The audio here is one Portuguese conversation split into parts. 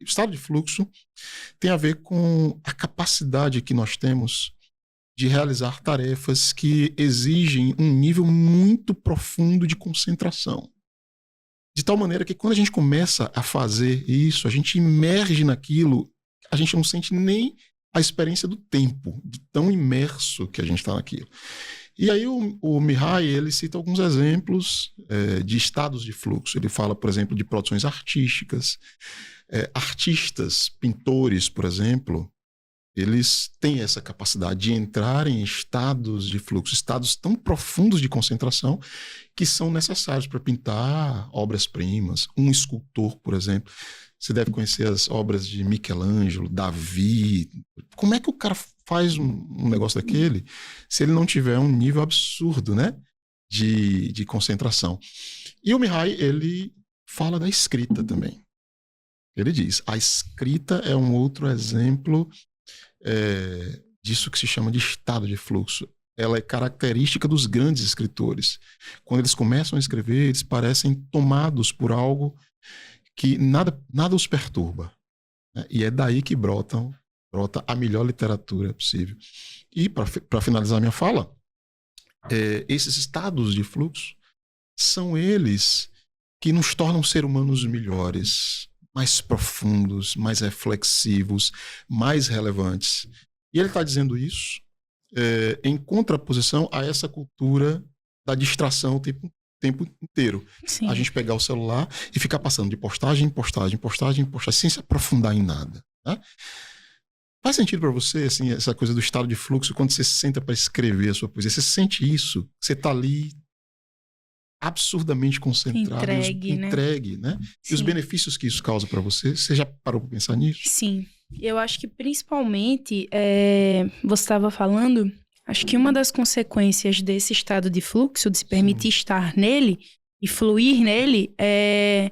estado de fluxo tem a ver com a capacidade que nós temos de realizar tarefas que exigem um nível muito profundo de concentração. De tal maneira que quando a gente começa a fazer isso, a gente imerge naquilo, a gente não sente nem a experiência do tempo, de tão imerso que a gente está naquilo. E aí o Mihai, ele cita alguns exemplos de estados de fluxo. Ele fala, por exemplo, de produções artísticas. Artistas, pintores, por exemplo, eles têm essa capacidade de entrar em estados de fluxo, estados tão profundos de concentração que são necessários para pintar obras-primas. Um escultor, por exemplo, você deve conhecer as obras de Michelangelo, Davi. Como é que o cara faz um negócio daquele se ele não tiver um nível absurdo, né, de concentração? E o Mihai, ele fala da escrita também. Ele diz, a escrita é um outro exemplo disso que se chama de estado de fluxo. Ela é característica dos grandes escritores. Quando eles começam a escrever, eles parecem tomados por algo que nada os perturba, né? E é daí que brota a melhor literatura possível. E, para finalizar minha fala, esses estados de fluxo são eles que nos tornam seres humanos melhores, mais profundos, mais reflexivos, mais relevantes. E ele está dizendo isso em contraposição a essa cultura da distração o tempo inteiro. Sim. A gente pegar o celular e ficar passando de postagem em postagem, sem se aprofundar em nada, né? Faz sentido para você, assim, essa coisa do estado de fluxo, quando você se senta para escrever a sua poesia? Você sente isso? Você está ali absurdamente concentrado, entregue, né? E os benefícios que isso causa para você, você já parou para pensar nisso? Sim, eu acho que principalmente, você estava falando, acho que uma das consequências desse estado de fluxo, de se permitir estar nele e fluir nele, é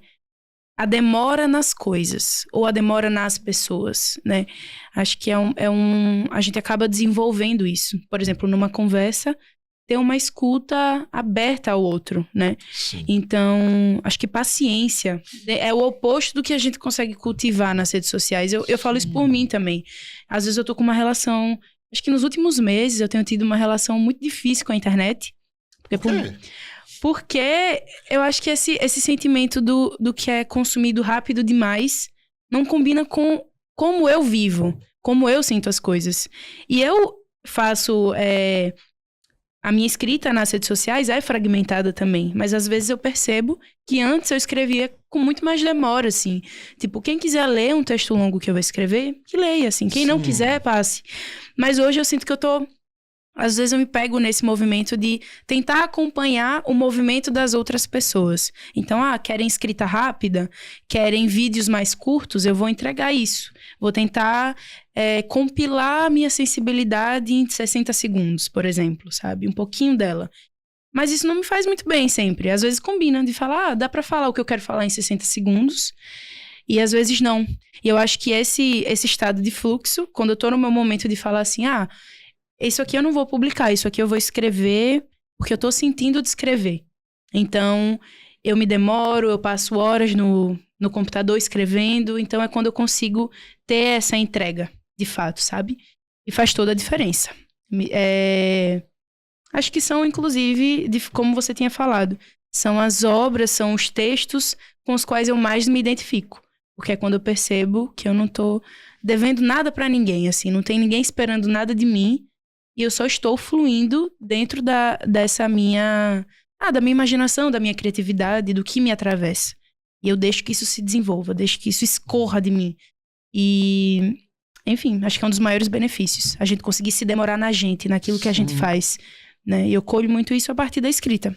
a demora nas coisas, ou a demora nas pessoas, né? Acho que a gente acaba desenvolvendo isso. Por exemplo, numa conversa, ter uma escuta aberta ao outro, né? Sim. Então, acho que paciência é o oposto do que a gente consegue cultivar nas redes sociais. Eu falo isso por mim também. Às vezes eu tô com uma relação... Acho que nos últimos meses eu tenho tido uma relação muito difícil com a internet. Porque eu acho que esse sentimento do que é consumido rápido demais não combina com como eu vivo, como eu sinto as coisas. E eu faço... A minha escrita nas redes sociais é fragmentada também, mas às vezes eu percebo que antes eu escrevia com muito mais demora, assim. Tipo, quem quiser ler um texto longo que eu vou escrever, que leia, assim. Quem não quiser, passe. Mas hoje eu sinto que eu tô... Às vezes eu me pego nesse movimento de tentar acompanhar o movimento das outras pessoas. Então, querem escrita rápida? Querem vídeos mais curtos? Eu vou entregar isso. Vou tentar compilar a minha sensibilidade em 60 segundos, por exemplo, sabe? Um pouquinho dela. Mas isso não me faz muito bem sempre. Às vezes combina de falar, dá pra falar o que eu quero falar em 60 segundos. E às vezes não. E eu acho que esse estado de fluxo, quando eu tô no meu momento de falar assim, isso aqui eu não vou publicar, isso aqui eu vou escrever porque eu tô sentindo de escrever. Então, eu me demoro, eu passo horas no computador escrevendo, então é quando eu consigo ter essa entrega, de fato, sabe? E faz toda a diferença. Acho que são, inclusive, como você tinha falado, são as obras, são os textos com os quais eu mais me identifico. Porque é quando eu percebo que eu não tô devendo nada pra ninguém, assim, não tem ninguém esperando nada de mim, e eu só estou fluindo dentro dessa minha... da minha imaginação, da minha criatividade, do que me atravessa. E eu deixo que isso se desenvolva, deixo que isso escorra de mim. E, enfim, acho que é um dos maiores benefícios. A gente conseguir se demorar na gente, naquilo que a gente faz, né? E eu colho muito isso a partir da escrita.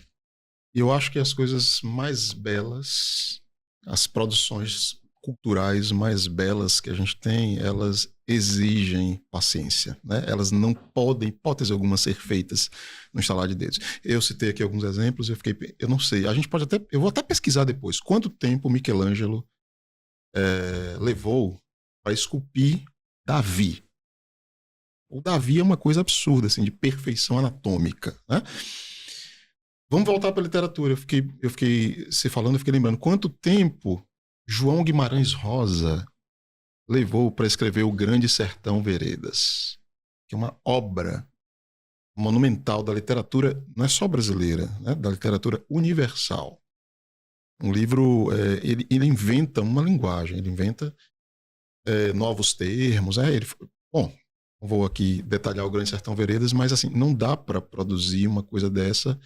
Eu acho que as coisas mais belas, as produções culturais mais belas que a gente tem, elas exigem paciência, né? Elas não podem, hipótese alguma, ser feitas no estalar de dedos. Eu citei aqui alguns exemplos, eu não sei, eu vou até pesquisar depois, quanto tempo Michelangelo levou para esculpir Davi. O Davi é uma coisa absurda, assim, de perfeição anatômica, né? Vamos voltar para a literatura. Eu fiquei você falando, eu fiquei lembrando quanto tempo João Guimarães Rosa levou para escrever O Grande Sertão Veredas, que é uma obra monumental da literatura, não é só brasileira, né, da literatura universal. Um livro, ele inventa uma linguagem, ele inventa novos termos. Bom, não vou aqui detalhar O Grande Sertão Veredas, mas assim, não dá para produzir uma coisa dessa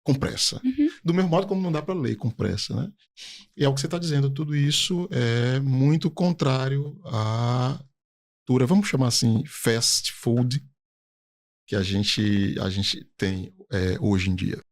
com pressa. Uhum. Do mesmo modo como não dá para ler com pressa, né? E é o que você está dizendo, tudo isso é muito contrário à cultura, vamos chamar assim, fast food, que a gente tem hoje em dia.